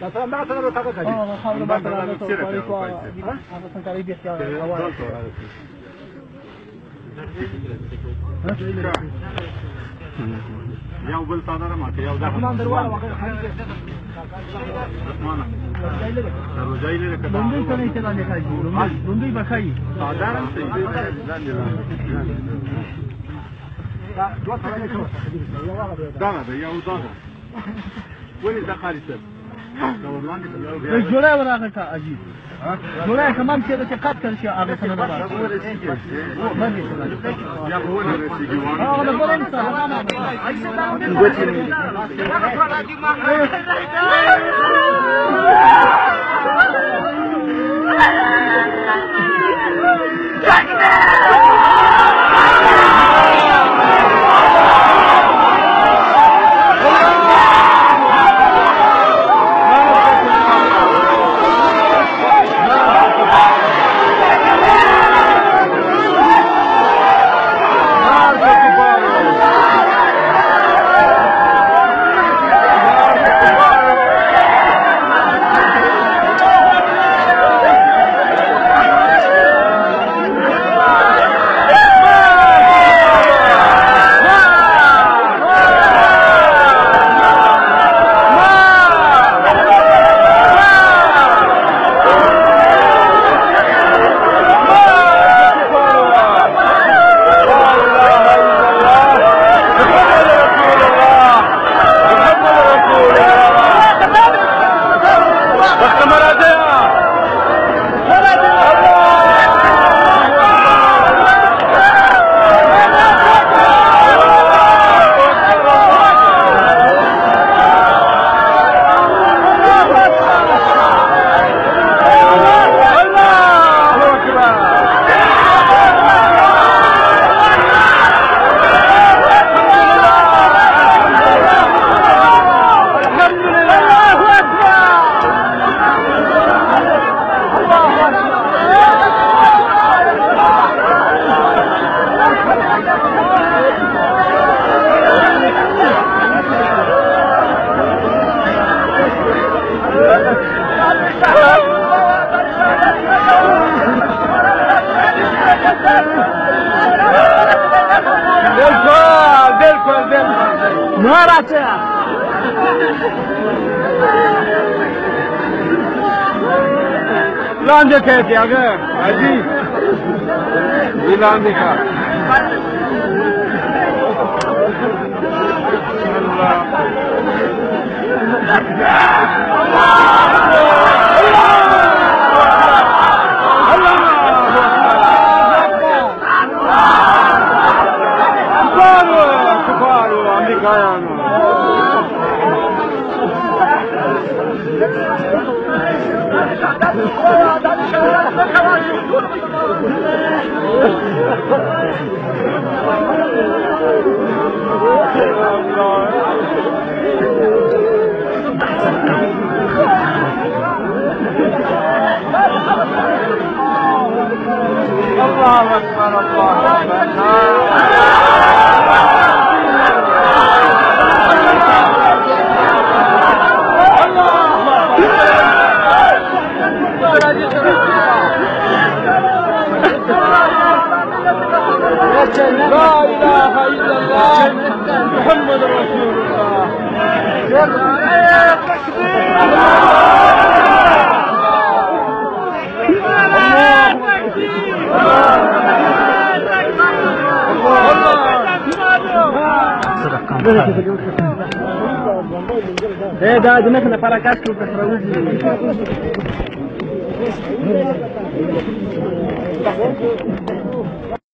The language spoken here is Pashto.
مثلا بعد انا بتاخد هدي خبر بعد انا هذا كان قريب يحكي یو بل صادره ماته یو ځکه مان درواله وکړه اسمانه روجای لري کړه لوندي څنګه چې باندې کوي لوندي بخای صادره دا یو دا ولې دا خالص جوړه ورغه کا عجیب جوړه کمام چې د قد کړ شي هغه څنګه نه باندې یا هو نه رسیږي هغه د بلند لاندې کېږي هغه حاجي لاندې کا الله أكبر الله لا إله إلا الله محمد رسول الله دا دمه نه پراکاش کو کسروږي